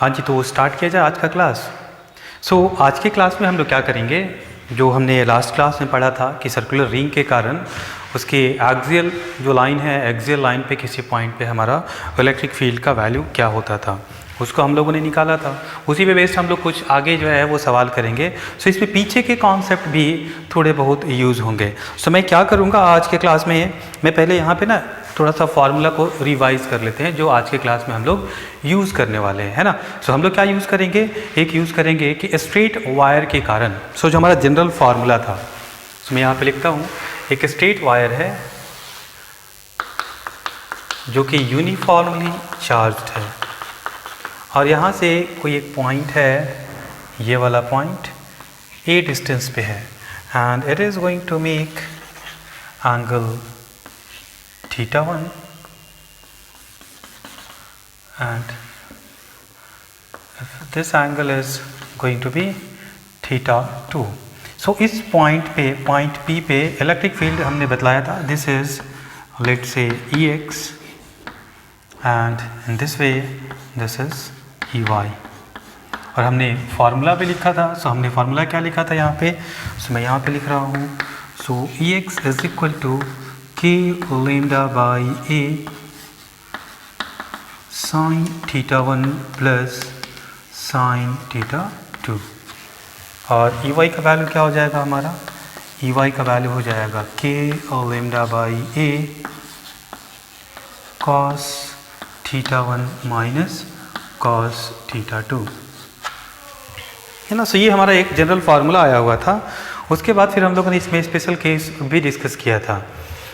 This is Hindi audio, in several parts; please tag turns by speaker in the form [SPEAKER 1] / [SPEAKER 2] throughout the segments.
[SPEAKER 1] हाँ जी, तो स्टार्ट किया जाए आज का क्लास। आज के क्लास में हम लोग क्या करेंगे, जो हमने लास्ट क्लास में पढ़ा था कि सर्कुलर रिंग के कारण उसके एक्सियल जो लाइन है, एक्सियल लाइन पे किसी पॉइंट पे हमारा इलेक्ट्रिक फील्ड का वैल्यू क्या होता था, उसको हम लोगों ने निकाला था। उसी पे बेस्ड हम लोग कुछ आगे जो है वो सवाल करेंगे। इसमें पीछे के कॉन्सेप्ट भी थोड़े बहुत यूज़ होंगे। मैं क्या करूँगा आज के क्लास में, मैं पहले यहाँ पे ना थोड़ा सा फार्मूला को रिवाइज कर लेते हैं जो आज के क्लास में हम लोग यूज़ करने वाले हैं, है ना। हम लोग क्या यूज़ करेंगे, एक यूज़ करेंगे कि स्ट्रेट वायर के कारण, जो हमारा जनरल फार्मूला था, मैं यहाँ पे लिखता हूँ। एक स्ट्रेट वायर है जो कि यूनिफॉर्मली चार्ज्ड है और यहाँ से कोई एक पॉइंट है, ये वाला पॉइंट ए डिस्टेंस पे है, and it is going to make angle θ1 and this angle is going to be θ2। इस पॉइंट पे, पॉइंट P पे इलेक्ट्रिक फील्ड हमने बतलाया था, this is let's say Ex and in this way this is Ey, और हमने फार्मूला भी लिखा था। हमने फार्मूला क्या लिखा था यहाँ पे, मैं यहाँ पे लिख रहा हूँ। Ex is equal to k lambda by a sin θ1 plus sin θ2, और Ey का वैल्यू क्या हो जाएगा हमारा, Ey का वैल्यू हो जाएगा k lambda by a cos θ1 minus cos θ2, है ना। ये हमारा एक जनरल फार्मूला आया हुआ था। उसके बाद फिर हम लोगों ने इसमें स्पेशल केस भी डिस्कस किया था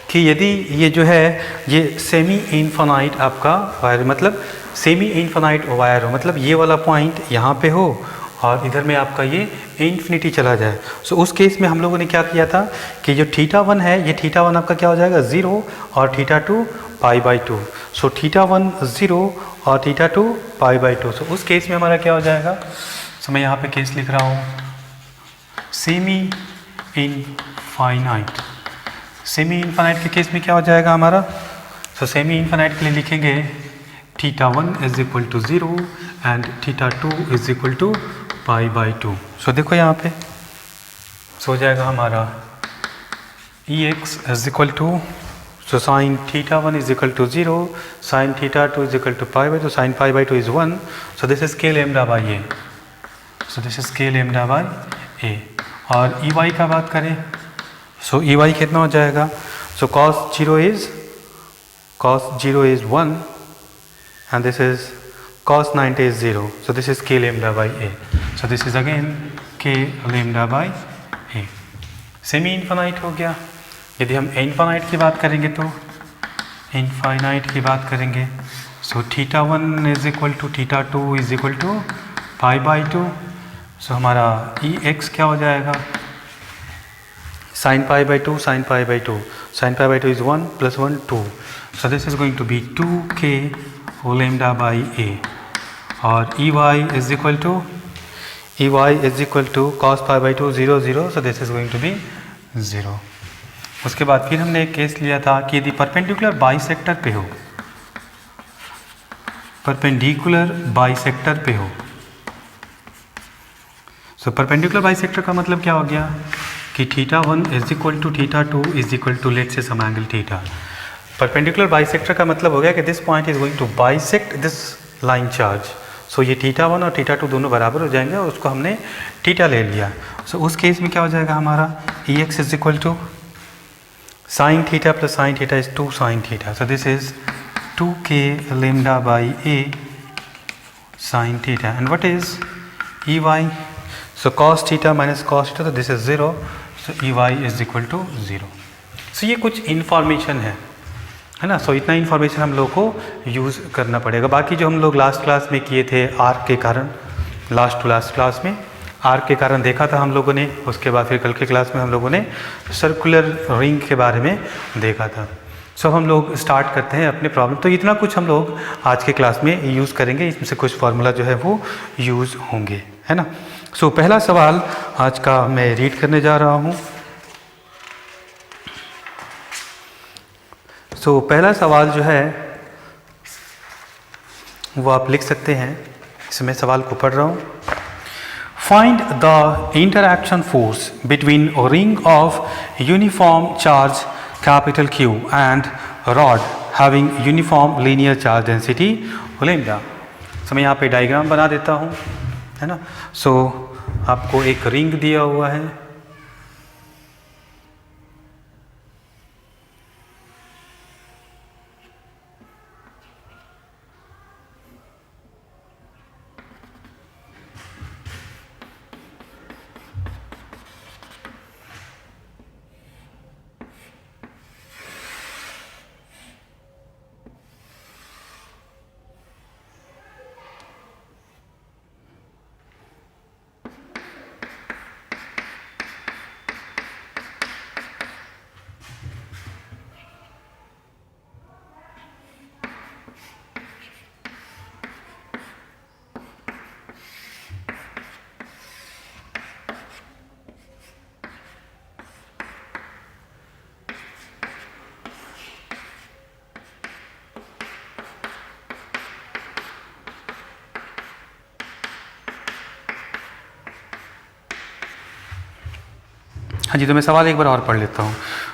[SPEAKER 1] कि यदि ये जो है ये सेमी इनफाइनाइट आपका वायर, मतलब सेमी इनफाइनाइट वायर हो, मतलब ये वाला पॉइंट यहाँ पे हो और इधर में आपका ये इन्फिनिटी चला जाए। उस केस में हम लोगों ने क्या किया था कि जो θ1 है, ये θ1 आपका क्या हो जाएगा 0 और θ2 π/2। θ1 0 और θ2 π/2। उस केस में हमारा क्या हो जाएगा, मैं यहाँ पे केस लिख रहा हूँ सेमी इनफाइनाइट। सेमी इनफाइनाइट के केस में क्या हो जाएगा हमारा, सेमी इनफाइनाइट के लिए लिखेंगे θ1 is equal to 0 and θ2 is equal to π/2। देखो यहाँ पे हो जाएगा हमारा Ex is equal to sin θ1 is equal to 0, sin θ2 is equal to π/2, sin π/2 is 1, this is k lambda by a, this is k lambda by a। और Ey का बात करें, Ey कितना हो जाएगा, cos 0 is 1 and this is cos 90 is 0, this is k lambda by a, this is again k lambda by a। Semi infinite हो गया। यदि हम इनफाइनाइट की बात करेंगे तो इनफाइनाइट की बात करेंगे, θ1 is equal to θ2 is equal to π/2। हमारा Ex क्या हो जाएगा, sin π/2, sin π/2, sin π/2 is 1 plus 1 2, this is going to be 2k lambda by a, और Ey is equal to cos π/2 0 0, this is going to be 0। उसके बाद फिर हमने एक केस लिया था कि यदि परपेंडिकुलर बाइसेक्टर पे हो, परपेंडिकुलर बाइसेक्टर पे हो, परपेंडिकुलर बाइसेक्टर का मतलब क्या हो गया कि θ1 is equal to θ2 is equal to let's say some angle theta. Perpendicular bisector का मतलब हो गया कि this point is going to bisect this line charge. ये θ1 और θ2 दोनों बराबर हो जाएंगे और उसको हमने θ ले लिया। उस केस में क्या हो जाएगा हमारा Ex is equal to sin θ plus sin θ is 2 sin θ, this is 2k lambda by a sin θ, and what is Ey, cos θ minus cos θ, this is 0, Ey is equal to 0। ये कुछ इन्फॉर्मेशन है ना। इतना इन्फॉर्मेशन हम लोग को यूज़ करना पड़ेगा। बाकी जो हम लोग लास्ट क्लास में किए थे आर्क के कारण, लास्ट टू लास्ट क्लास में आर्क के कारण देखा था हम लोगों ने। उसके बाद फिर कल के क्लास में हम लोगों ने सर्कुलर रिंग के बारे में देखा था। हम लोग स्टार्ट करते हैं अपने प्रॉब्लम। तो इतना कुछ हम लोग आज के क्लास में यूज़ करेंगे, इसमें से कुछ फार्मूला जो है वो यूज़ होंगे, है ना। पहला सवाल आज का मैं रीड करने जा रहा हूँ। पहला सवाल जो है वो आप लिख सकते हैं इसमें सवाल को पढ़ रहा हूँ. Find the interaction force between a ring of uniform charge capital Q and a rod having uniform linear charge density lambda. So मैं यहाँ पे डायग्राम बना देता हूँ, है ना. सो आपको एक रिंग दिया हुआ है, हाँ जी. तो मैं सवाल एक बार और पढ़ लेता हूँ.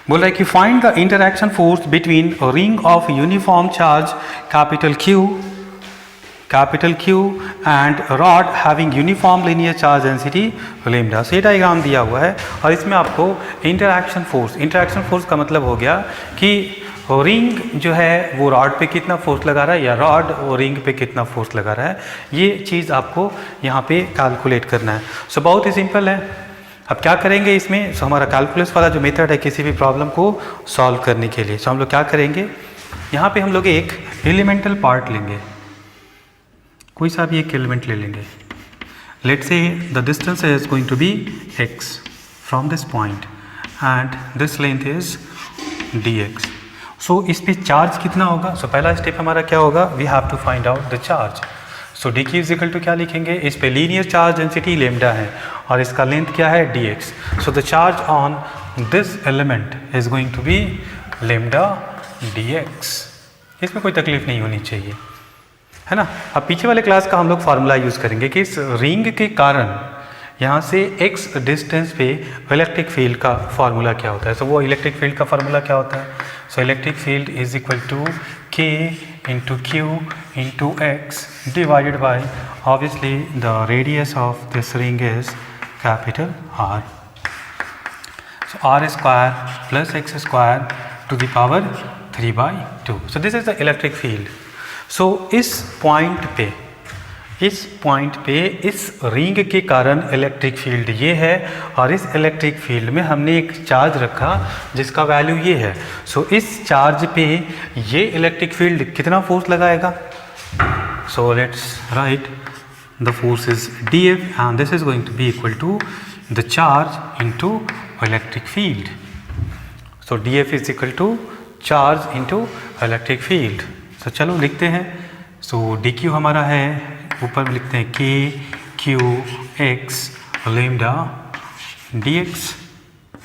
[SPEAKER 1] बोल रहा है कि find the interaction force between a ring of uniform charge capital Q and rod having uniform linear charge density lambda. से डायग्राम दिया हुआ है और इसमें आपको इंटरैक्शन फोर्स का मतलब हो गया कि रिंग जो है वो रॉड पे कितना फोर्स लगा रहा है या रॉड और रिंग पे कितना फोर्स लगा रहा है. ये चीज़ आपको यहाँ पे कैलकुलेट करना है. सो बहुत ही सिंपल है. अब क्या करेंगे इसमें, सो हमारा कैलकुलस वाला जो मेथड है किसी भी प्रॉब्लम को सॉल्व करने के लिए, सो हम लोग क्या करेंगे, यहाँ पे हम लोग एक एलिमेंटल पार्ट लेंगे, कोई सा भी एक एलिमेंट ले लेंगे. Let's say the distance is going to be x from this point and this length is dx. So इस पे चार्ज कितना होगा. सो पहला स्टेप हमारा क्या होगा, we have to find out the charge. So D Q equal to क्या लिखेंगे, इस पे लीनियर चार्ज डेंसिटी लेम्डा है और इसका लेंथ क्या है dx. So the charge on this element is going to be lambda dx. इसमें कोई तकलीफ नहीं होनी चाहिए, है ना. अब पीछे वाले क्लास का हम लोग फार्मूला यूज़ करेंगे कि इस रिंग के कारण यहाँ से x डिस्टेंस पे इलेक्ट्रिक फील्ड का फार्मूला क्या होता है. सो वो इलेक्ट्रिक फील्ड का फार्मूला क्या होता है. So electric field is equal to k into q into x divided by obviously the radius of this ring is capital R. So R square plus x square to the power 3/2. So this is the electric field. So इस पॉइंट पे इस रिंग के कारण इलेक्ट्रिक फील्ड ये है और इस इलेक्ट्रिक फील्ड में हमने एक चार्ज रखा जिसका वैल्यू ये है. सो इस चार्ज पे ये इलेक्ट्रिक फील्ड कितना फोर्स लगाएगा. So let's write the force is dF and this is going to be equal to the charge into electric field. So dF is equal to charge into electric field. So चलो लिखते हैं. सो dQ हमारा है, ऊपर में लिखते हैं k q x lambda dx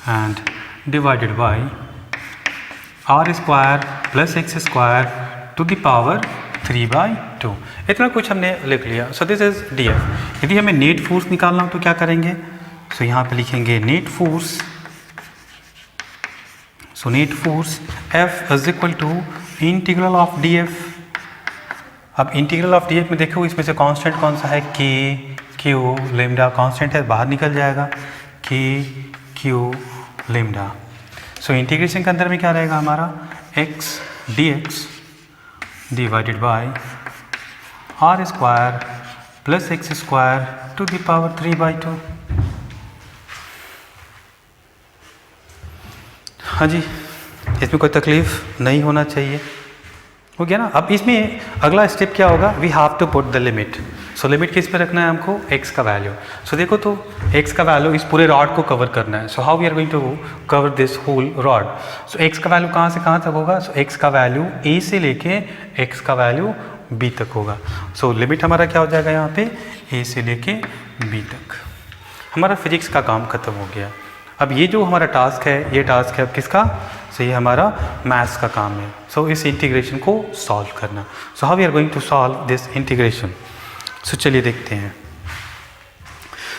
[SPEAKER 1] and divided by r square plus x square to the power 3/2. इतना कुछ हमने लिख लिया. So this is dF. यदि हमें नेट फोर्स निकालना हो तो क्या करेंगे. सो यहाँ पे लिखेंगे net force. So net force F is equal to integral of dF. अब इंटीग्रल ऑफ dF में देखो इसमें से कांस्टेंट कौन सा है, k q लैम्डा कांस्टेंट है, बाहर निकल जाएगा k q lambda. So integration के अंदर में क्या रहेगा हमारा, x dx divided by r square plus x square to the power 3/2. हाँ जी, इसमें कोई तकलीफ नहीं होना चाहिए, हो गया ना. अब इसमें अगला स्टेप क्या होगा, we have to put the limit. So limit किस पे रखना है हमको, x का वैल्यू. सो देखो तो x का वैल्यू इस पूरे रॉड को कवर करना है. So how we are going to cover this whole rod. So x का वैल्यू कहाँ से कहाँ तक होगा. सो x का वैल्यू a से लेके x का वैल्यू b तक होगा. सो लिमिट हमारा क्या हो जाएगा यहाँ पे, a से लेके b तक. हमारा फिजिक्स का काम खत्म हो गया. अब ये जो हमारा टास्क है, ये टास्क है अब किसका, सो ये हमारा मैथ्स का काम है. सो इस इंटीग्रेशन को सॉल्व करना. So how we are going to solve this integration. So चलिए देखते हैं।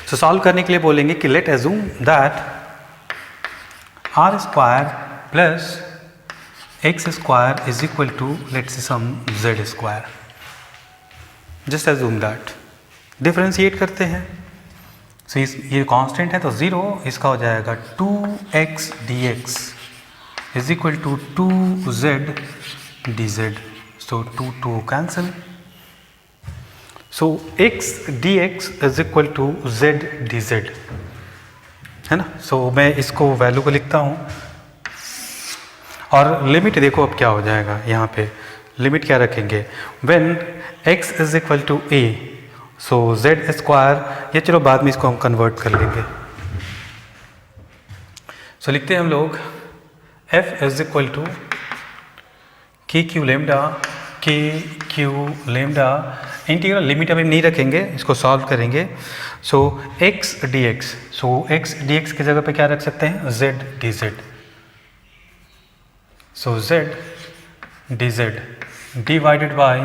[SPEAKER 1] सो सॉल्व करने के लिए बोलेंगे कि let assume that R square plus x square is equal to let's say some Z square. Just assume that, differentiate करते हैं। सो ये कांस्टेंट है तो 0, इसका हो जाएगा 2x dx is equal to 2z dz। So 2 cancel. So x dx is equal to z dz, है ना। सो मैं इसको वैल्यू को लिखता हूँ और लिमिट देखो अब क्या हो जाएगा। यहाँ पे लिमिट क्या रखेंगे, when x is equal to a, so z square, या चलो बाद में इसको हम कन्वर्ट कर लेंगे। सो लिखते हैं हम लोग f is equal to K Q lambda integral, limit अभी नहीं रखेंगे, इसको सॉल्व करेंगे। सो x dx, सो x dx की जगह पे क्या रख सकते हैं, z dz। So z dz divided by,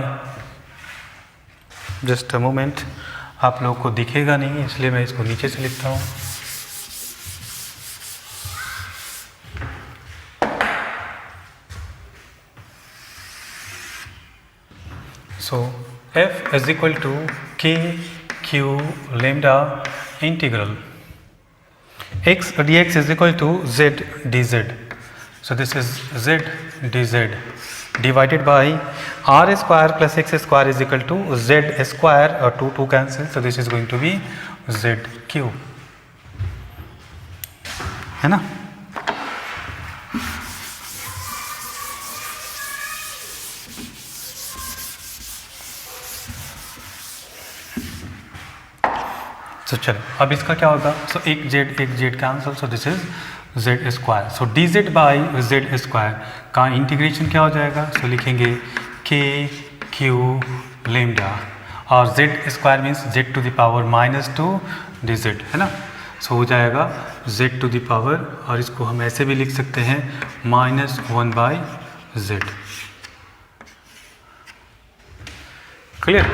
[SPEAKER 1] just a moment, आप लोगों को दिखेगा नहीं इसलिए मैं इसको नीचे से लिखता हूँ। So f is equal to K Q lambda integral x dx is equal to z dz। So this is z dz divided by r square plus x square is equal to z square, or 2 cancel, so this is going to be z cube, है ना। तो चलो अब इसका क्या होगा, सो एक z cancel, so this is z square. So dz by z square का इंटीग्रेशन क्या हो जाएगा, सो लिखेंगे k q लेमडा, और z square means z to the power -2 dz, है ना। सो हो जाएगा z टू द पावर, और इसको हम ऐसे भी लिख सकते हैं -1/z। क्लियर।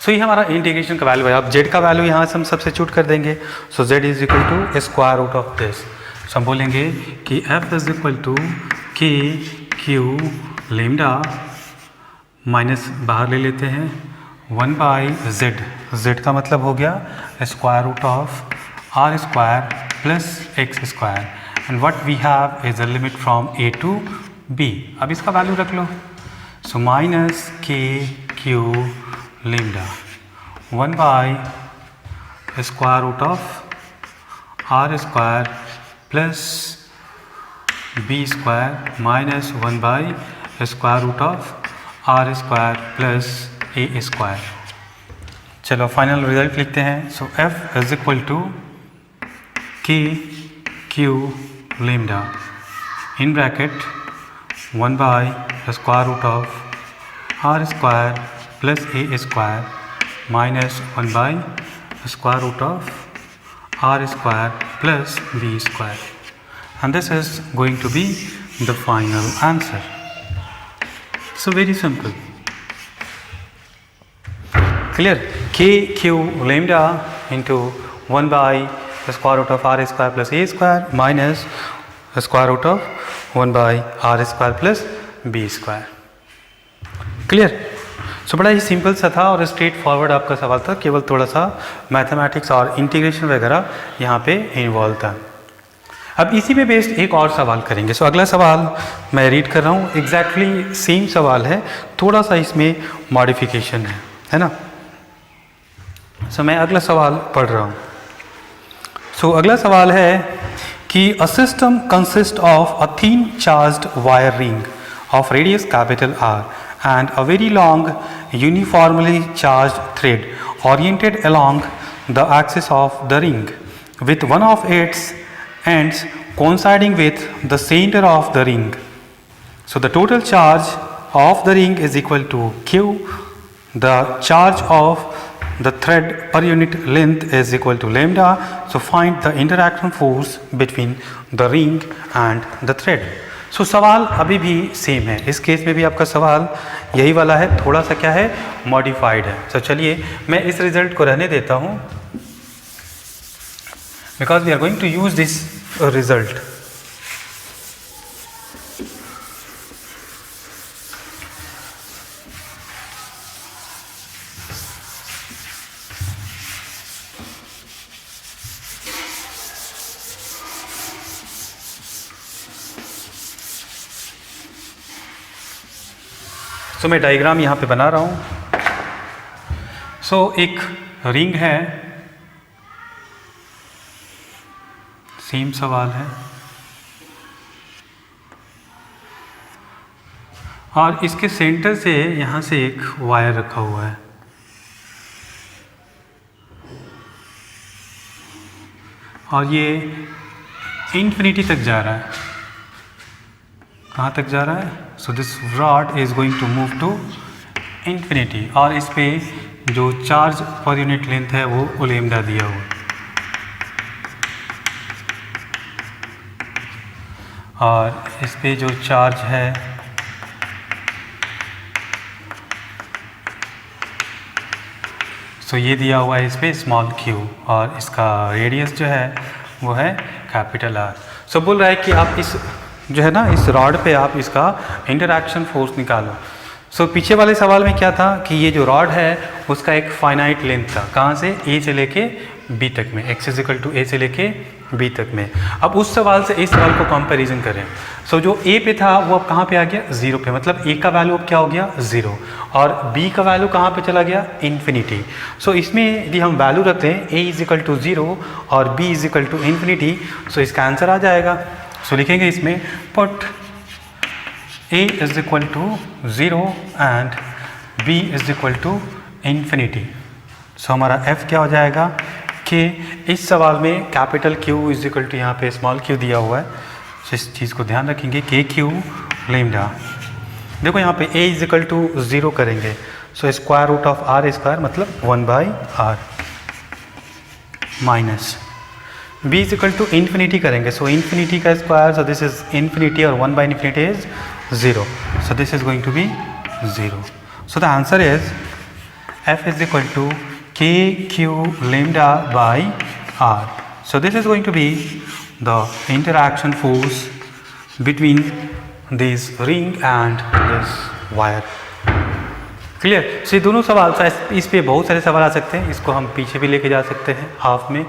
[SPEAKER 1] सो ये हमारा इंटीग्रेशन का वैल्यू है। अब z का वैल्यू यहाँ से हम सब्स्टिट्यूट कर देंगे। So z is equal to square root of this. So हम बोलेंगे कि f is equal to K Q lambda, minus बाहर ले लेते हैं 1/z। z का मतलब हो गया square root of r square plus x square, and what we have is a limit from a to b। अब इसका वैल्यू रख लो। So minus K Q lambda 1 square root of r square plus b square minus 1 square root of r square plus a square. चलो फाइनल रिजल्ट लिखते हैं। So f is equal to K Q lambda in bracket 1 square root of r square plus a square minus 1 square root of r square plus b square, and this is going to be the final answer. So very simple. Clear? K q lambda into 1 by the square root of r square plus a square minus the square root of 1 by r square plus b square. Clear? सो बड़ा ही सिंपल सा था और स्ट्रेट फॉरवर्ड आपका सवाल था, केवल थोड़ा सा मैथमेटिक्स और इंटीग्रेशन वगैरह यहाँ पे इन्वॉल्व था। अब इसी पे बेस्ड एक और सवाल करेंगे। सो अगला सवाल मैं रीड कर रहा हूँ, एग्जैक्टली सेम सवाल है, थोड़ा सा इसमें मॉडिफिकेशन है ना। सो मैं अगला सवाल पढ़ रहा हूँ। सो अगला सवाल है कि a system consist of a thin charged wire ring of radius capital R and a very long uniformly charged thread oriented along the axis of the ring with one of its ends coinciding with the center of the ring. So the total charge of the ring is equal to Q. The charge of the thread per unit length is equal to lambda. So find the interaction force between the ring and the thread. सो सवाल अभी भी सेम है, इस केस में भी आपका सवाल यही वाला है, थोड़ा सा क्या है मॉडिफाइड है। सो चलिए मैं इस रिजल्ट को रहने देता हूँ, because we are going to use this result. So मैं डायग्राम यहाँ पे बना रहा हूँ। सो एक रिंग है, सेम सवाल है, और इसके सेंटर से यहाँ से एक वायर रखा हुआ है, और ये इन्फिनिटी तक जा रहा है। कहाँ तक जा रहा है? So this rod is going to move to infinity, और इस पे जो चार्ज पर यूनिट लेंथ है वो लैम्डा दिया हुआ है, और इस पे जो चार्ज है सो ये दिया हुआ है इस पे स्मॉल क्यू, और इसका रेडियस जो है वो है कैपिटल आर। सो बोल रहा है कि आप इस जो है ना इस रॉड पे आप इसका इंटरैक्शन फोर्स निकालो। सो पीछे वाले सवाल में क्या था कि ये जो रॉड है उसका एक फाइनाइट लेंथ था, कहाँ से? ए से लेके बी तक में, एक्स इजिकल टू ए से लेके बी तक में। अब उस सवाल से इस सवाल को कंपैरिजन करें। सो जो ए पे था वो अब कहाँ पे आ गया? ज़ीरो पे, मतलब ए का वैल्यू अब क्या हो गया? ज़ीरो, और बी का वैल्यू कहाँ पे चला गया? इन्फिनिटी। सो इसमें यदि हम वैल्यू रख दें ए इजिकल टू ज़ीरो और B is equal to infinity, so इसका आंसर आ जाएगा। सो लिखेंगे इसमें put a is equal to zero and b is equal to infinity. So हमारा f क्या हो जाएगा कि इस सवाल में capital Q is equal to यहाँ पे स्मॉल q दिया हुआ है, so इस चीज़ को ध्यान रखेंगे के क्यू लैम्डा। देखो यहाँ पे a is equal to zero करेंगे, so square root of r square मतलब 1/r minus b is equal to infinity करेंगे, सो इन्फिनिटी का square, so this is infinity और 1/इन्फिनिटी is zero, so this is going to be zero. So the answer is f is equal to K Q lambda by r। So this is going to be the interaction force between this ring and this wire. Clear? सो ये दोनों सवाल, इस पे बहुत सारे सवाल आ सकते हैं, इसको हम पीछे भी लेके जा सकते हैं हाफ में।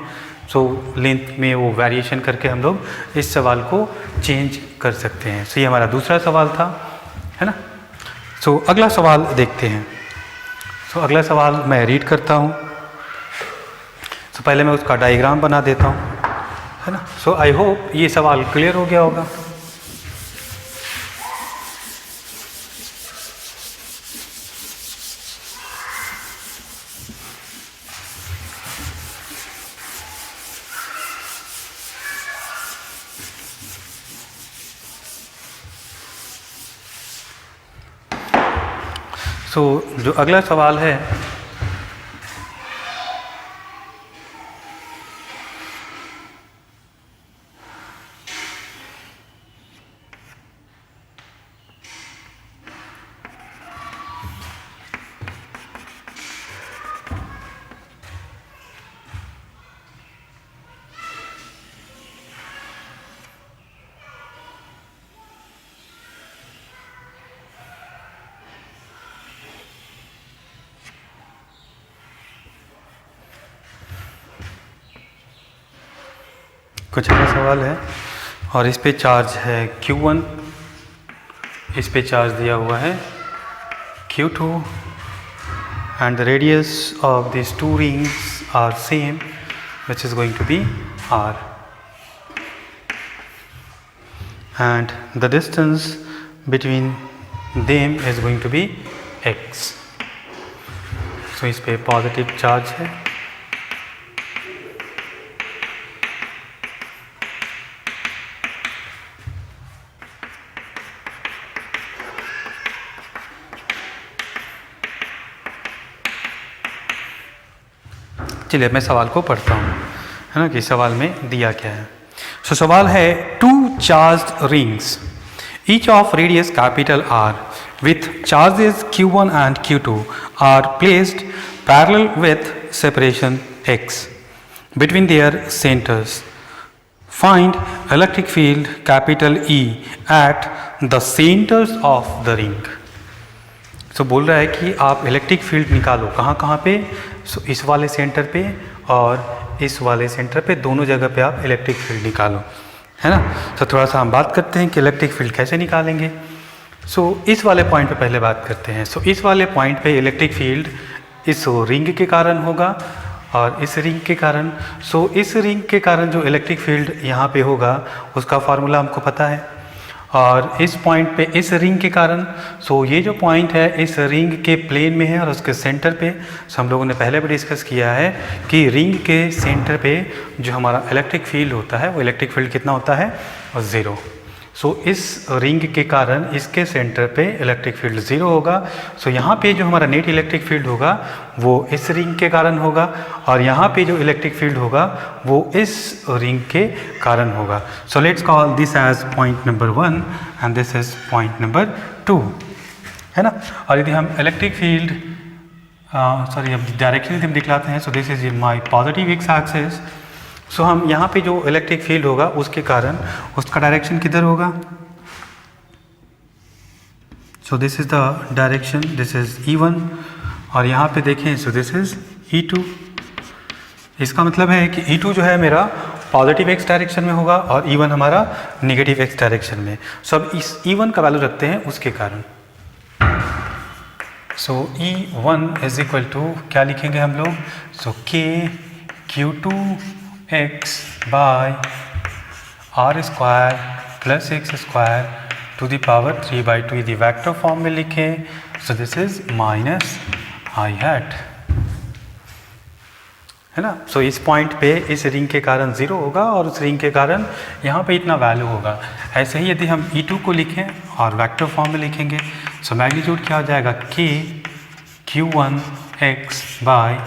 [SPEAKER 1] सो लेंथ में वो वेरिएशन करके हम लोग इस सवाल को चेंज कर सकते हैं। सो ये हमारा दूसरा सवाल था, है ना। सो अगला सवाल देखते हैं। सो अगला सवाल मैं रीड करता हूँ। सो पहले मैं उसका डायग्राम बना देता हूँ, है ना। सो आई होप ये सवाल क्लियर हो गया होगा। सो जो अगला सवाल है कुछ ऐसा सवाल है, और इस पे चार्ज है Q1, इस पे चार्ज दिया हुआ है Q2, and the radius of this two rings are same which is going to be r, and the distance between them is going to be x. so इस पे पॉजिटिव चार्ज है, चलिए मैं सवाल को पढ़ता हूँ, है ना, कि सवाल में दिया क्या है। सो सवाल है two charged rings Each of radius capital R with charges Q1 and Q2 are placed parallel with separation x between their centers. Find electric field capital E at the centers of the ring. So बोल रहा है कि आप इलेक्ट्रिक फील्ड निकालो कहाँ कहाँ पे, so इस वाले सेंटर पे और इस वाले सेंटर पे, दोनों जगह पे आप इलेक्ट्रिक फील्ड निकालो, है ना। तो थोड़ा सा हम बात करते हैं कि इलेक्ट्रिक फील्ड कैसे निकालेंगे। इस वाले पॉइंट पे पहले बात करते हैं। इस वाले पॉइंट पे इलेक्ट्रिक फील्ड इस रिंग के कारण होगा और इस रिंग के कारण। इस रिंग के कारण जो इलेक्ट्रिक फील्ड यहाँ पे होगा उसका फार्मूला हमको पता है, और इस पॉइंट पे इस रिंग के कारण, ये जो पॉइंट है इस रिंग के प्लेन में है और उसके सेंटर पे, हम लोगों ने पहले भी डिस्कस किया है कि रिंग के सेंटर पे जो हमारा इलेक्ट्रिक फील्ड होता है वो इलेक्ट्रिक फील्ड कितना होता है, 0। इस रिंग के कारण इसके सेंटर पे इलेक्ट्रिक फील्ड 0 होगा। यहाँ पे जो हमारा नेट इलेक्ट्रिक फील्ड होगा वो इस रिंग के कारण होगा, और यहाँ पे जो इलेक्ट्रिक फील्ड होगा वो इस रिंग के कारण होगा। Let's call this as point number 1 and this is point number 2, है ना। और यदि हम इलेक्ट्रिक फील्ड अब डायरेक्शन हम दिखलाते हैं, this is my positive x axis. हम यहाँ पे जो इलेक्ट्रिक फील्ड होगा उसके कारण उसका डायरेक्शन किधर होगा, this is the direction, this is E1, और यहाँ पे देखें दिस इज E2। इसका मतलब है कि E2 जो है मेरा पॉजिटिव एक्स डायरेक्शन में होगा और E1 हमारा नेगेटिव एक्स डायरेक्शन में। अब इस E1 का वैल्यू रखते हैं उसके कारण। E1 इज इक्वल टू क्या लिखेंगे हम लोग, K Q2 x by R square plus x square to the power 3/2। यदि वेक्टर फॉर्म में लिखें this is minus I hat, है ना। इस पॉइंट पे इस रिंग के कारण 0 होगा और उस रिंग के कारण यहाँ पे इतना वैल्यू होगा। ऐसे ही यदि हम E2 को लिखें और वेक्टर फॉर्म में लिखेंगे मैग्नीट्यूड क्या हो जाएगा, K Q1 x by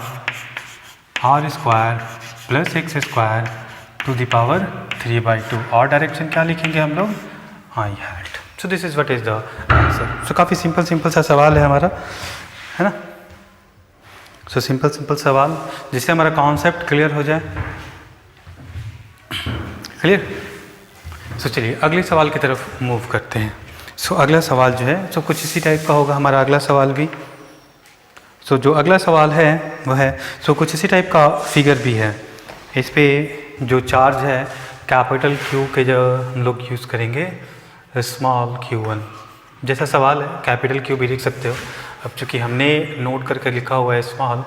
[SPEAKER 1] R square plus x square to the power 3/2, और डायरेक्शन क्या लिखेंगे हम लोग, i hat. This is what is the answer. काफ़ी सिंपल सा सवाल है हमारा, है ना। सिंपल सवाल जिससे हमारा कॉन्सेप्ट क्लियर हो जाए, क्लियर। चलिए अगले सवाल की तरफ मूव करते हैं। अगला सवाल जो है कुछ इसी टाइप का होगा हमारा अगला सवाल भी। जो अगला सवाल है वह है कुछ इसी टाइप का फिगर भी है। इस पे जो चार्ज है कैपिटल Q के जो हम लोग यूज़ करेंगे स्मॉल Q1 जैसा सवाल है, कैपिटल Q भी लिख सकते हो। अब चूँकि हमने नोट करके लिखा हुआ है small,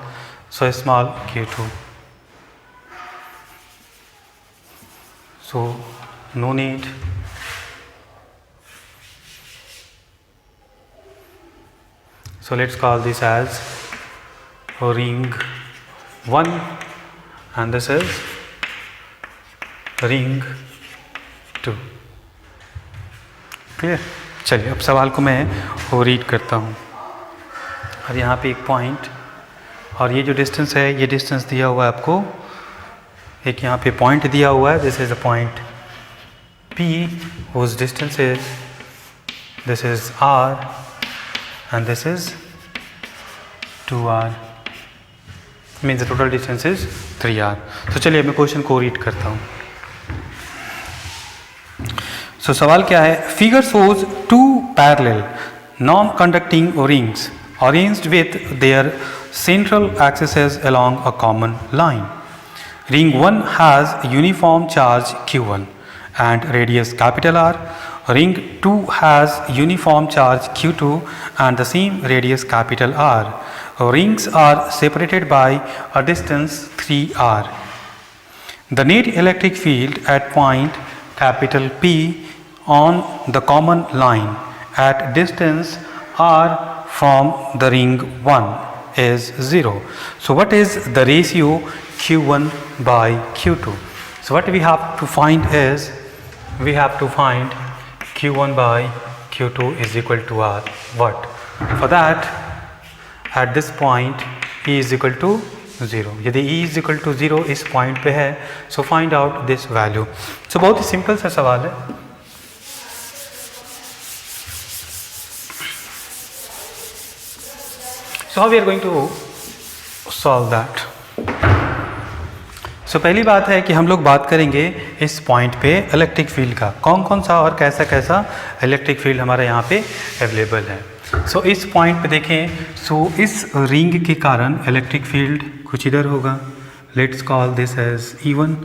[SPEAKER 1] small Q2, no need. Let's call this as ring 1 and this is ring 2, clear. चलिए अब सवाल को मैं रीड करता हूँ। और यहाँ पे एक पॉइंट और ये जो डिस्टेंस है ये डिस्टेंस दिया हुआ है आपको, एक यहाँ पे पॉइंट दिया हुआ है, this is a point P whose distance is, this is R and this is 2R, means the total distance is 3R। चलिए मैं क्वेश्चन को रीड करता हूँ। सवाल क्या है, figure shows two parallel non-conducting rings arranged with their central axes along a common line. Ring 1 has uniform charge Q1 and radius capital R. Ring 2 has uniform charge Q2 and the same radius capital R. Rings are separated by a distance 3R. The net electric field at point capital P on the common line at distance R from the ring 1 is 0. So what is the ratio Q1 by Q2? So what we have to find is, we have to find Q1 by Q2 is equal to R. What? For that, at this point E is equal to 0. यदि E is equal to 0 इस पॉइंट पे है, so find out this value. So बहुत ही सिंपल सा सवाल है। So how we are going to solve that? So पहली बात है कि हम लोग बात करेंगे इस पॉइंट पे इलेक्ट्रिक फील्ड का, कौन कौन सा और कैसा कैसा इलेक्ट्रिक फील्ड हमारे यहाँ पे अवेलेबल है. सो इस पॉइंट पे देखें, सो इस रिंग के कारण इलेक्ट्रिक फील्ड कुछ इधर होगा, let's call this as E1,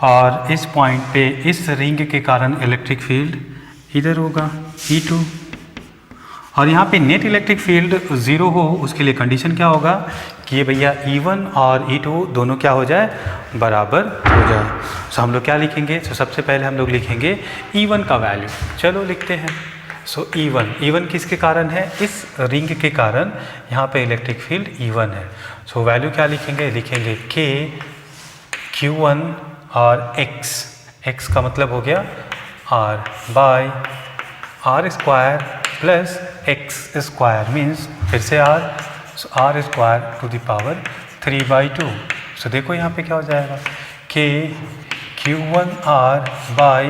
[SPEAKER 1] और इस पॉइंट पे इस रिंग के कारण इलेक्ट्रिक फील्ड इधर होगा E2, और यहाँ पे नेट इलेक्ट्रिक फील्ड ज़ीरो हो उसके लिए कंडीशन क्या होगा कि ये भैया E1 और E2 दोनों क्या हो जाए, बराबर हो जाए. सो हम लोग क्या लिखेंगे, सो सबसे पहले हम लोग लिखेंगे E1 का वैल्यू. चलो लिखते हैं. सो E1 किसके कारण है, इस रिंग के कारण यहाँ पे इलेक्ट्रिक फील्ड E1 है. सो वैल्यू क्या लिखेंगे, लिखेंगे K Q1 और x का मतलब हो गया R by R square plus x square means फिर से R, so R square to the power 3/2. So देखो यहाँ पे क्या हो जाएगा, K Q1 R by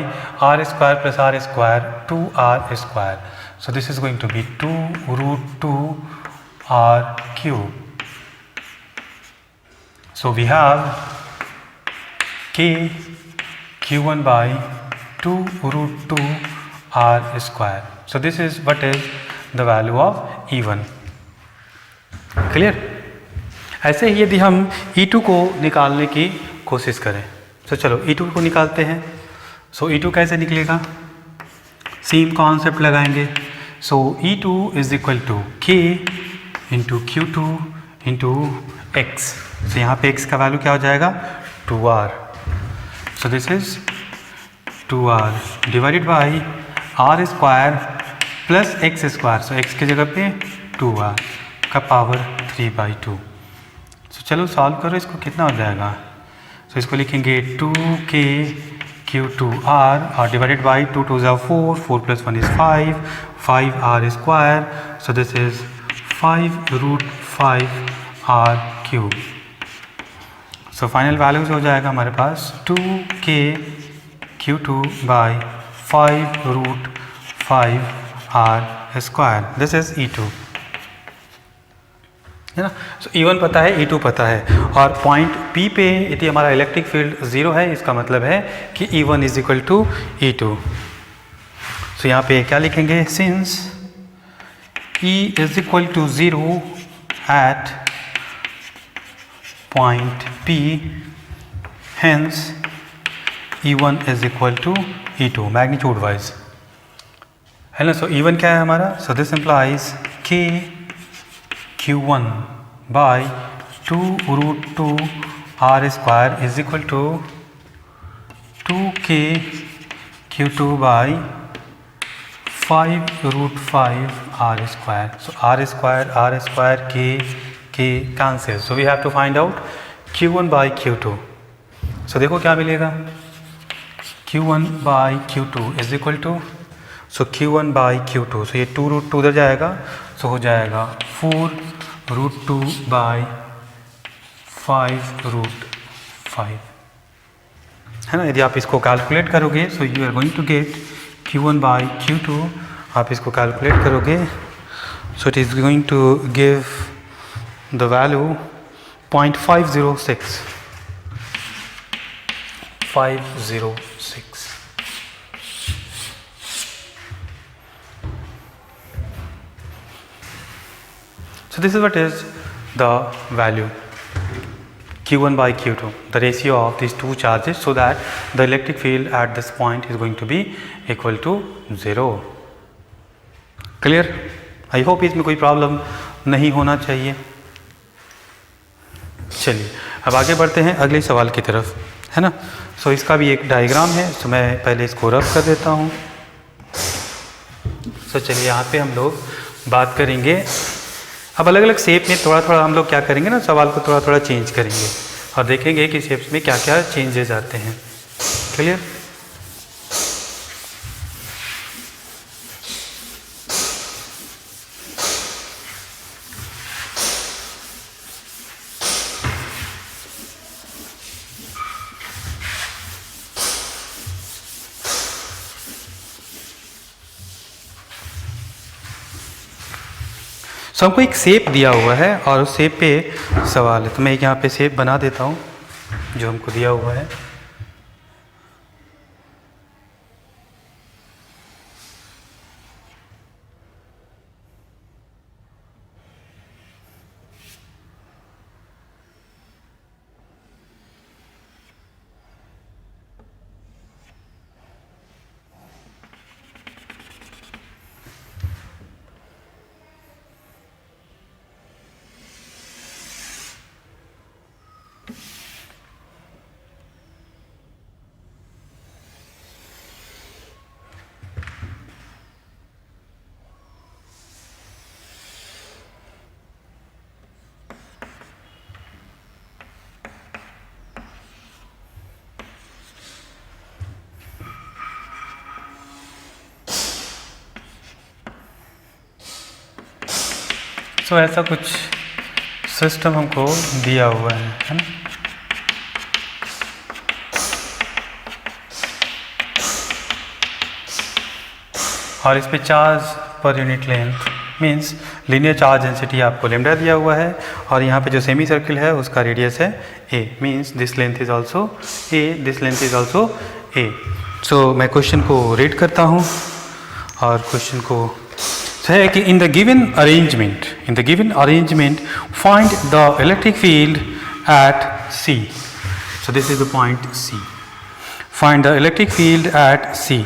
[SPEAKER 1] R square plus R square 2R square. So this is going to be 2√2 R cube. So we have K Q1 by 2√2 R square. So this is what is the value of E1. Clear. ऐसे ही यदि हम E2 को निकालने की कोशिश करें, तो चलो E2 को निकालते हैं. सो E2 कैसे निकलेगा, सेम कॉन्सेप्ट लगाएंगे. So E2 is equal to K into Q2 into x. So यहाँ पे x का वैल्यू क्या हो जाएगा, 2R. So this is 2R divided by R square plus x square. So x की जगह पे 2R का पावर 3/2. सो चलो सॉल्व करो इसको, कितना हो जाएगा. सो इसको लिखेंगे 2K Q2R और डिवाइडेड बाई 2 2 ज़ा 4, 4 plus 1 is 5, 5R square. So this is 5√5 R cube. So final values हो जाएगा हमारे पास 2K Q2 by 5√5 R square. This is E2 है ना. सो E1 पता है, E2 पता है, और पॉइंट P पे यदि हमारा इलेक्ट्रिक फील्ड ज़ीरो है, इसका मतलब है कि E1 is equal to E2. सो यहाँ पे क्या लिखेंगे, since E is equal to 0 at point P, hence E1 is equal to E2 magnitude wise, है ना. सो E1 क्या है हमारा, so this implies K Q1 by 2√2 R square is equal to 2K Q2 by 5√5 R square. So R square K cancel. So we have to find out Q1 by Q2. So देखो क्या मिलेगा, Q1 by Q2 is equal to, so Q1 by Q2, so ये 2√2 उधर जाएगा, so हो जाएगा 4√2 by 5√5, है ना. यदि आप इसको कैलकुलेट करोगे, so you are going to get Q1 by Q2. आप इसको कैलकुलेट करोगे, so it is going to give the value 0.506. 506. So this is what is the value Q1 by Q2, the ratio of these two charges, so that the electric field at this point is going to be equal to 0. Clear? I hope इसमें कोई प्रॉब्लम नहीं होना चाहिए. चलिए अब आगे बढ़ते हैं अगले सवाल की तरफ, है ना. सो इसका भी एक डायग्राम है, सो मैं पहले इसको रब कर देता हूँ. सो चलिए यहाँ पे हम लोग बात करेंगे, अब अलग अलग शेप में थोड़ा थोड़ा हम लोग क्या करेंगे ना, सवाल को थोड़ा थोड़ा चेंज करेंगे और देखेंगे कि शेप्स में क्या क्या चेंजेस आते हैं. क्लियर. सो हमको एक शेप दिया हुआ है और उस शेप पे सवाल है, तो मैं एक यहाँ पे शेप बना देता हूँ जो हमको दिया हुआ है। सो ऐसा कुछ सिस्टम हमको दिया हुआ है ना। और इस पे charge per unit length means linear charge density आपको लेमडा दिया हुआ है, और यहाँ पे जो सेमी सर्किल है उसका रेडियस है a, means this length is also a, this length is also a। सो मैं क्वेश्चन को रीड करता हूँ, और क्वेश्चन को है कि in the given arrangement find the electric field at C. So this is the point C. Find the electric field at C.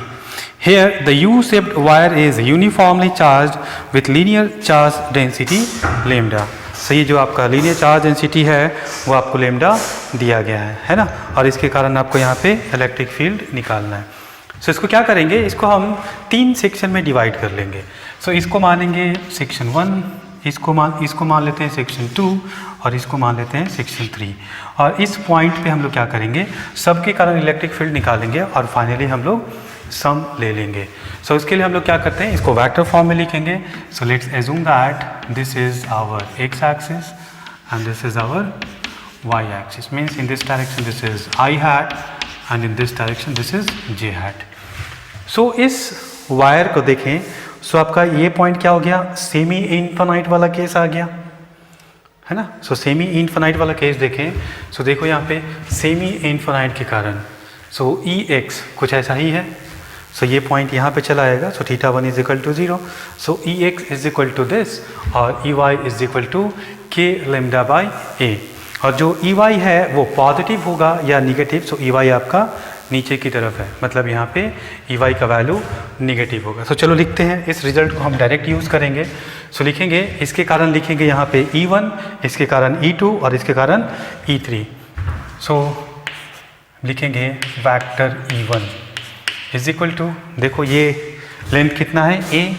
[SPEAKER 1] Here the U-shaped wire is uniformly charged with linear charge density lambda. So ये जो आपका linear charge density है वो आपको lambda दिया गया है ना, और इसके कारण आपको यहाँ पे इलेक्ट्रिक फील्ड निकालना है। सो इसको क्या करेंगे, इसको हम 3 सेक्शन में डिवाइड कर लेंगे। सो इसको मानेंगे सेक्शन 1, इसको मान लेते हैं सेक्शन 2, और इसको मान लेते हैं सेक्शन 3। और इस पॉइंट पे हम लोग क्या करेंगे, सब के कारण इलेक्ट्रिक फील्ड निकालेंगे और फाइनली हम लोग सम ले लेंगे। सो इसके लिए हम लोग क्या करते हैं, इसको वेक्टर फॉर्म में लिखेंगे। So let's assume that this is our x axis and this is our y axis, means in this direction this is i hat and in this direction this is j hat. So इस वायर को देखें, सो आपका ये पॉइंट क्या हो गया, सेमी इनफाइनाइट वाला केस आ गया है ना। सो सेमी इनफाइनाइट वाला केस देखें, सो देखो यहाँ पे सेमी इनफाइनाइट के कारण सो Ex कुछ ऐसा ही है। सो ये पॉइंट यहाँ पे चला आएगा। So θ1 is equal to 0, so Ex is equal to this, और Ey is equal to k lambda by a। और जो Ey है वो पॉजिटिव होगा या निगेटिव, सो Ey आपका नीचे की तरफ है, मतलब यहाँ पे Ey का वैल्यू निगेटिव होगा। सो चलो लिखते हैं, इस रिजल्ट को हम डायरेक्ट यूज़ करेंगे। सो लिखेंगे, इसके कारण लिखेंगे यहाँ पे E1, इसके कारण E2 और इसके कारण E3। सो लिखेंगे vector E1 is equal to, देखो ये लेंथ कितना है a,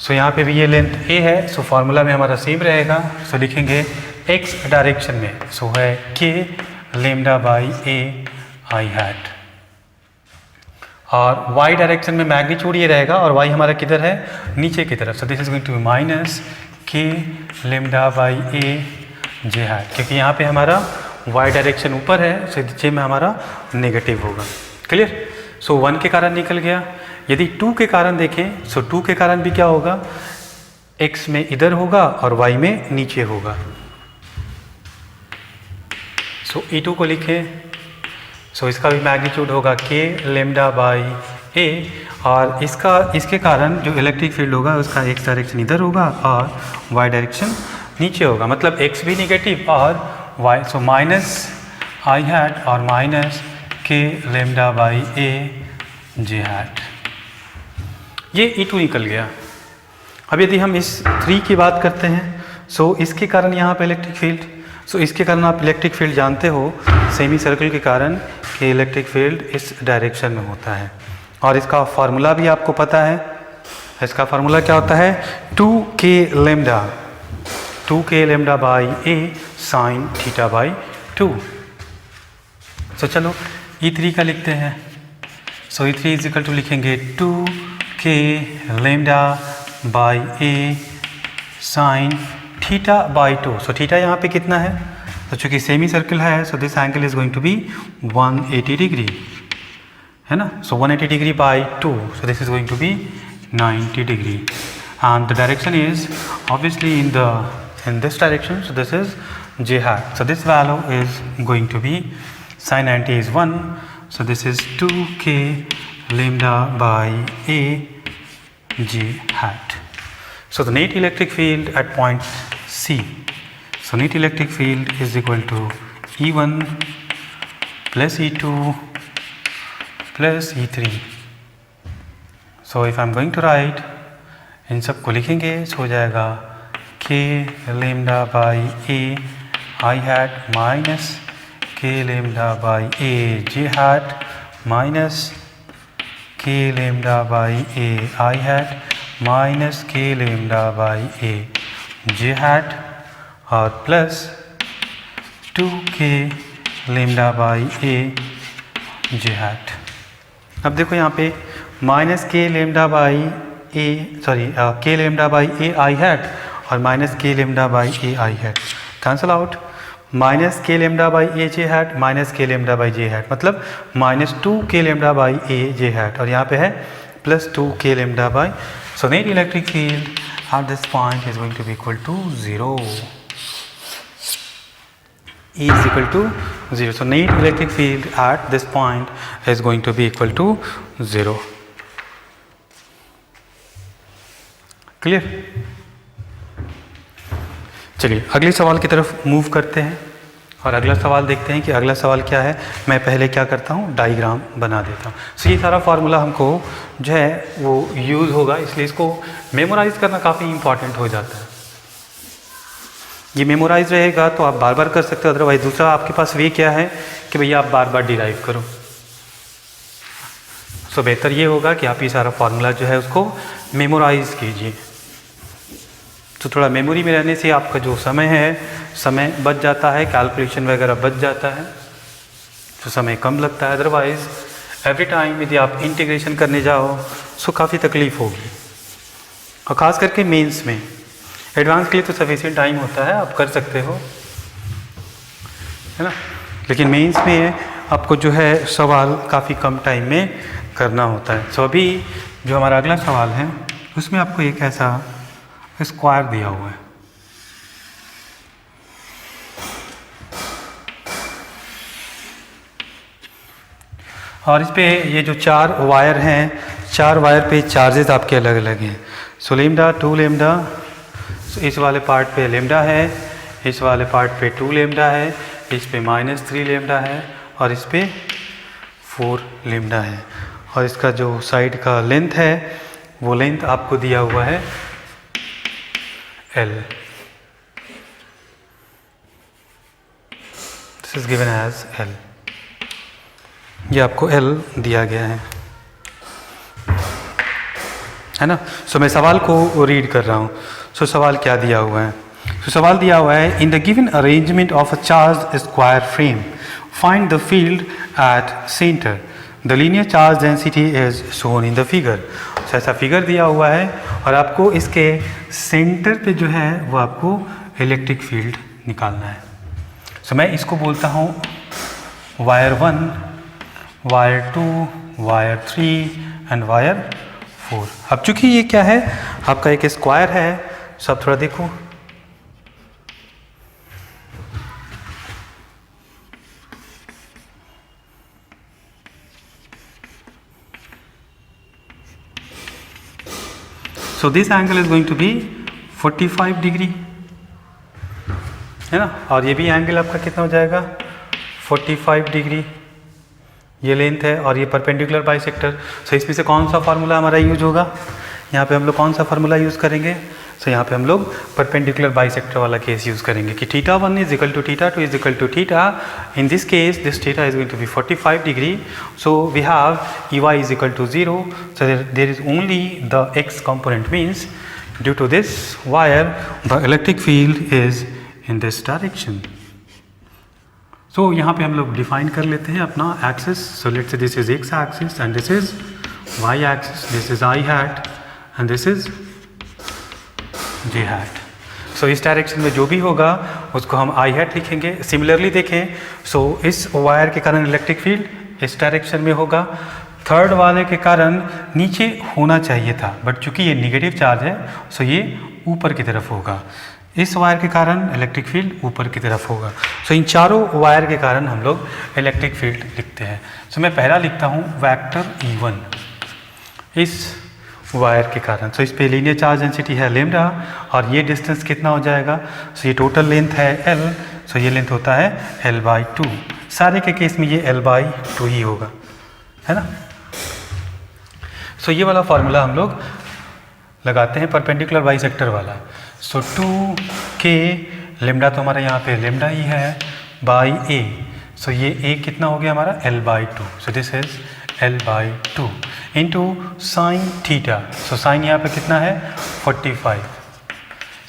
[SPEAKER 1] सो यहाँ पे भी ये लेंथ a है, सो फार्मूला में हमारा सेम रहेगा। सो लिखेंगे x डायरेक्शन में सो है k lambda by a I hat, और y डायरेक्शन में मैग्नीट्यूड ये रहेगा, और y हमारा किधर है, नीचे की तरफ। So this is going to be minus k lambda by a J hat, क्योंकि यहाँ पे हमारा y डायरेक्शन ऊपर है, सो नीचे में हमारा नेगेटिव होगा। क्लियर। सो 1 के कारण निकल गया। यदि 2 के कारण देखें, सो 2 के कारण भी क्या होगा, x में इधर होगा और y में नीचे होगा। सो E2 को लिखें, सो इसका भी मैग्नीट्यूड होगा k लेमडा बाई a, और इसके कारण जो इलेक्ट्रिक फील्ड होगा उसका x डायरेक्शन इधर होगा और y डायरेक्शन नीचे होगा, मतलब x भी निगेटिव और y, so minus I hat और minus k lambda by a J hat. ये E2 निकल गया। अब यदि हम इस 3 की बात करते हैं, सो इसके कारण यहाँ पे इलेक्ट्रिक फील्ड, सो इसके कारण आप इलेक्ट्रिक फील्ड जानते हो सेमी सर्कल के कारण कि इलेक्ट्रिक फील्ड इस डायरेक्शन में होता है, और इसका फार्मूला भी आपको पता है। इसका फार्मूला क्या होता है, 2k lambda by a sine theta by 2। सो चलो E3 का लिखते हैं। सो E3 इज इक्वल टू लिखेंगे 2k lambda by a sine theta by 2। So theta यहाँ पे कितना है, तो चूँकि सेमी सर्कल है, so this angle is going to be 180 degree है ना। So 180 degree by 2, so this is going to be 90 degree. and the direction is obviously in this direction, so this is j hat. So this value is going to be sin 90 is 1, so this is 2k lambda by a j hat. So the net electric field at point C, so net electric field is equal to E1 plus E2 plus E3. So if I am going to write, इन सब को लिखेंगे तो हो जाएगा k lambda by a I hat minus k lambda by a j hat minus k lambda by a I hat minus k lambda by a j hat और plus 2k lambda by a j hat. अब देखो यहाँ पे minus k lambda by a k lambda by a I hat और minus k lambda by a I hat cancel out. Minus k lambda by a j hat minus k lambda by j hat मतलब minus 2k lambda by a j hat और यहाँ पे है plus 2k lambda by. So net electric field at this point is going to be equal to 0. E is equal to 0. So net electric field at this point is going to be equal to 0. Clear. चलिए अगले सवाल की तरफ मूव करते हैं और अगला सवाल देखते हैं कि अगला सवाल क्या है. मैं पहले क्या करता हूँ, डायग्राम बना देता हूँ. सो ये सारा फार्मूला हमको जो है वो यूज़ होगा, इसलिए इसको मेमोराइज करना काफ़ी इम्पॉर्टेंट हो जाता है. ये मेमोराइज रहेगा तो आप बार बार कर सकते हो, अदरवाइज दूसरा आपके पास वे क्या है कि भैया आप बार बार डिराइव करो. सो बेहतर ये होगा कि आप ये सारा फार्मूला जो है उसको मेमोराइज कीजिए. तो थोड़ा मेमोरी में रहने से आपका जो समय है समय बच जाता है, कैलकुलेशन वगैरह बच जाता है, तो समय कम लगता है. अदरवाइज एवरी टाइम यदि आप इंटीग्रेशन करने जाओ तो काफ़ी तकलीफ़ होगी, और ख़ास करके मेंस में. एडवांस के लिए तो सफिशिएंट टाइम होता है, आप कर सकते हो, है ना, लेकिन मेंस में आपको जो है सवाल काफ़ी कम टाइम में करना होता है. सो अभी जो हमारा अगला सवाल है उसमें आपको एक ऐसा स्क्वायर दिया हुआ है. और इस पे ये जो 4 वायर हैं, 4 वायर पे चार्जेस आपके अलग अलग हैं. सो लेमडा 2 लेमडा, इस वाले पार्ट पे लेमडा है, इस वाले पार्ट पे 2 लेमडा है, इस पे -3 लेमडा है और इस पे 4 लेमडा है. और इसका जो साइड का लेंथ है वो लेंथ आपको दिया हुआ है L. This is given as L. ये आपको L दिया गया है ना. सो मैं सवाल को रीड कर रहा हूँ. सो सवाल क्या दिया हुआ है. सो सवाल दिया हुआ है, in the given arrangement of a charge square frame find the field at centre, the linear charge density is shown in the figure. ऐसा फिगर दिया हुआ है और आपको इसके सेंटर पे जो है वो आपको इलेक्ट्रिक फील्ड निकालना है. सो मैं इसको बोलता हूँ wire 1, wire 2, wire 3 and wire 4. अब चूंकि ये क्या है आपका एक स्क्वायर है, सब थोड़ा देखो. So this angle is going to be 45 degree, है ना, और ये भी एंगल आपका कितना हो जाएगा 45 डिग्री. ये लेंथ है और ये परपेंडिकुलर बाइसेक्टर. सो इसमें से कौन सा फार्मूला हमारा यूज होगा, यहाँ पे हम लोग कौन सा फार्मूला यूज़ करेंगे. सो यहाँ पे हम लोग परपेंडिकुलर बाइसेक्टर वाला केस यूज़ करेंगे कि θ1 is equal to θ2 is equal to θ. In this case this θ is going to be 45 degree. So we have Ey is equal to 0. So there is only the x component, means due to this wire the electric field is in this direction. So यहाँ पे हम लोग डिफाइन कर लेते हैं अपना axis. So let's say this is x axis and this is y axis, this is I hat and this is j hat. So इस डायरेक्शन में जो भी होगा उसको हम I हैट लिखेंगे. सिमिलरली देखें, सो इस वायर के कारण इलेक्ट्रिक फील्ड इस डायरेक्शन में होगा. थर्ड वाले के कारण नीचे होना चाहिए था, बट चूंकि ये निगेटिव चार्ज है सो ये ऊपर की तरफ होगा। इस वायर के कारण इलेक्ट्रिक फील्ड ऊपर की तरफ होगा। सो इन चारों वायर के कारण हम लोग इलेक्ट्रिक फील्ड लिखते हैं। सो मैं पहला लिखता हूँ वेक्टर E1 इस वायर के कारण। सो इस पे लीनियर चार्ज डेंसिटी है लैम्डा और ये डिस्टेंस कितना हो जाएगा, सो ये टोटल लेंथ है L, सो ये लेंथ होता है L/2। सारे के केस में ये L/2 ही होगा, है ना। सो ये वाला फार्मूला हम लोग लगाते हैं परपेंडिकुलर बाइसेक्टर वाला। सो 2K लेम्डा तो हमारा यहाँ पे लेम्डा ही है बाई A। सो ये A कितना हो गया हमारा L/2। So this is L/2 into sine theta. So sine यहाँ पे कितना है 45।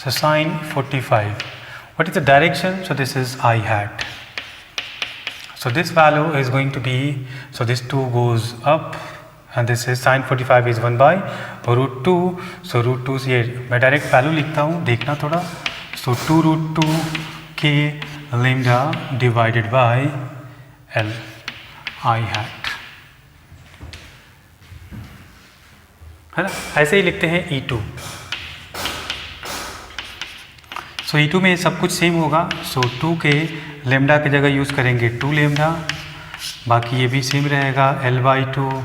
[SPEAKER 1] So sine 45, what is the direction, so this is I hat। So this value is going to be, so this 2 goes up and this is sin 45 is 1/√2। so √2 से ये मैं डायरेक्ट वैल्यू लिखता हूँ, देखना थोड़ा। so 2√2 K lambda divided by L I hat, है ना। ऐसे ही लिखते हैं E2। सो E2 में सब कुछ सेम होगा। सो 2K लेम्डा की जगह यूज़ करेंगे 2 लेम्डा, बाकी ये भी सेम रहेगा L/2,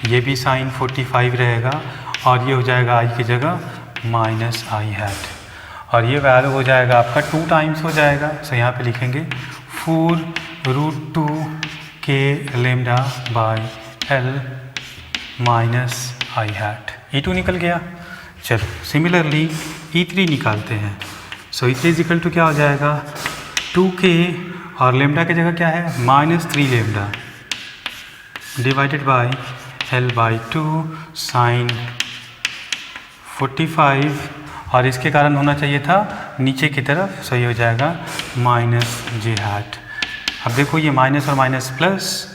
[SPEAKER 1] ये भी साइन 45 रहेगा और ये हो जाएगा I की जगह -I hat और ये वैल्यू हो जाएगा आपका 2 टाइम्स हो जाएगा। सो यहाँ पे लिखेंगे 4√2 K lambda by L -I hat। E2 निकल गया। चलो सिमिलरली E3 निकालते हैं। सो E3 इज इक्वल टू क्या हो जाएगा 2K और लेम्डा की जगह क्या है -3 lambda divided by L/2 sign 45 और इसके कारण होना चाहिए था नीचे की तरफ। सो ये हो जाएगा -J hat। अब देखो ये माइनस और माइनस प्लस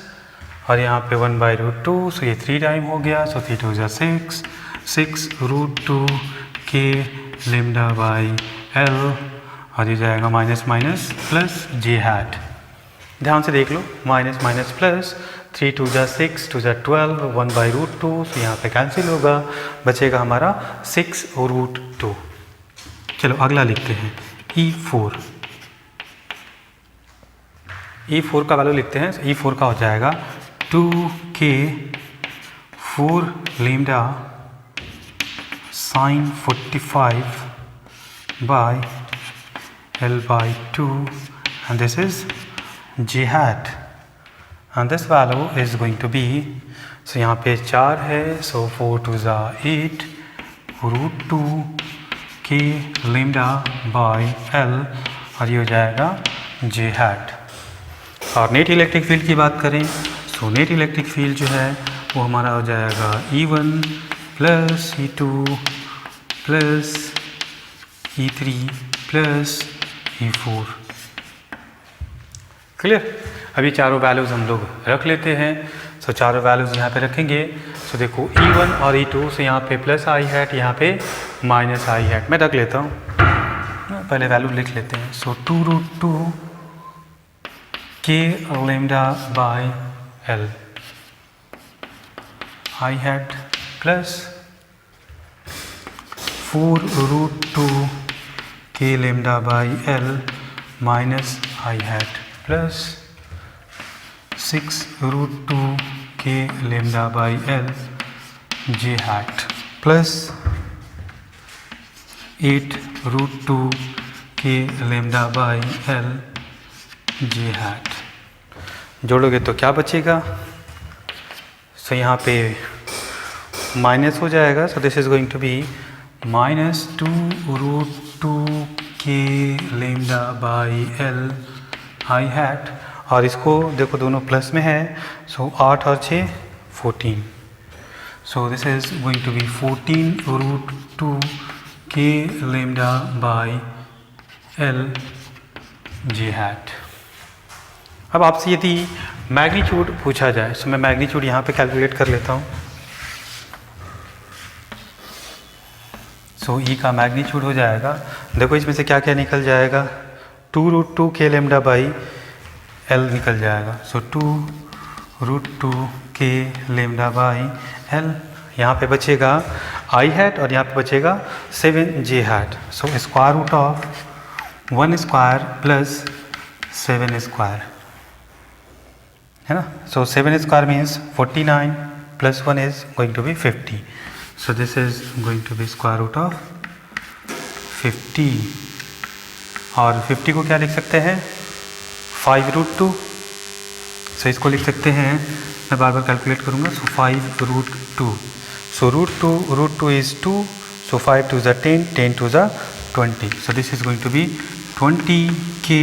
[SPEAKER 1] और यहाँ पे 1/√2। सो ये 3 टाइम हो गया। सो 3 2 6, 6√2 K लेम्डा बाई L और ये जाएगा minus minus plus J hat। ध्यान से देख लो, माइनस माइनस प्लस, 3 2 6, 2 12, 1/√2। सो यहाँ पे कैंसिल होगा, बचेगा हमारा 6√2। चलो अगला लिखते हैं E4। E4 का वैल्यू लिखते हैं। E4 का हो जाएगा 2K 4 lambda sine 45 by L/2 and this is J hat and this value is going to be, so यहाँ पे 4 है, so 4 2 8 √2 K lambda by L और ये हो जाएगा J hat। और नेट इलेक्ट्रिक फील्ड की बात करें, सो नेट इलेक्ट्रिक फील्ड जो है वो हमारा हो जाएगा E1 plus E2 plus E3 plus E4। Clear. अभी चारों वैल्यूज़ हम लोग रख लेते हैं। सो चारों वैल्यूज़ यहाँ पे रखेंगे। सो देखो E1 और E2 से यहाँ पे प्लस I hat, यहाँ पे -I hat। मैं रख लेता हूँ, पहले वैल्यू लिख लेते हैं। So 2√2 K lambda by L I hat plus 4√2 K lambda by L minus I hat plus 6√2 K lambda by L J hat plus 8√2 K lambda by L J hat। जोड़ोगे तो क्या बचेगा, सो यहाँ पे माइनस हो जाएगा। So this is going to be -2√2 K lambda by L I hat और इसको देखो दोनों प्लस में है। सो 8 और 6 14। So this is going to be 14√2 K lambda by L J hat। अब आपसे यदि मैग्नीट्यूड पूछा जाए, सो मैं मैग्नीट्यूड यहाँ पे कैलकुलेट कर लेता हूँ। सो E का मैग्नीट्यूड हो जाएगा, देखो इसमें से क्या क्या निकल जाएगा, 2√2 K लेम्डा बाई L निकल जाएगा। सो 2 √2k लेमडा बाई एल। यहाँ पे बचेगा आई हैट और यहाँ पे बचेगा 7j hat. So square root of 1 square plus 7 square है ना। So 7 square means 49 plus 1 is going to be 50। So this is going to be square root of 50। और 50 को क्या लिख सकते हैं 5√2। सो इसको लिख सकते हैं, मैं बार बार कैलकुलेट करूँगा। So 5√2। So √2 is 2। So 5 2 10, 10 2 20। So this is going to be 20k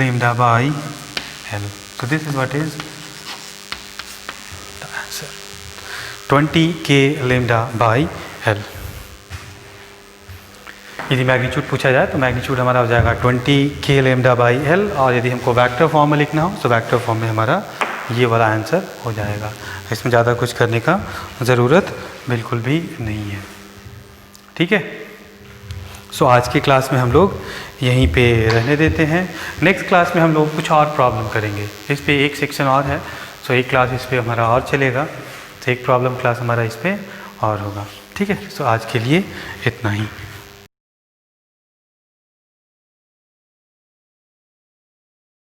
[SPEAKER 1] lambda by L. So this is what is the answer, 20k lambda by L. यदि मैग्नीट्यूड पूछा जाए तो मैग्नीट्यूड हमारा हो जाएगा 20k lambda by L। और यदि हमको वेक्टर फॉर्म में लिखना हो तो वेक्टर फॉर्म में हमारा ये वाला आंसर हो जाएगा। इसमें ज़्यादा कुछ करने का ज़रूरत बिल्कुल भी नहीं है। ठीक है। सो आज की क्लास में हम लोग यहीं पे रहने देते हैं। नेक्स्ट क्लास में हम लोग कुछ और प्रॉब्लम करेंगे। इस पे एक सेक्शन और है। सो एक क्लास इस पे हमारा और चलेगा। तो एक प्रॉब्लम क्लास हमारा इस पे और होगा। ठीक है। सो आज के लिए इतना ही।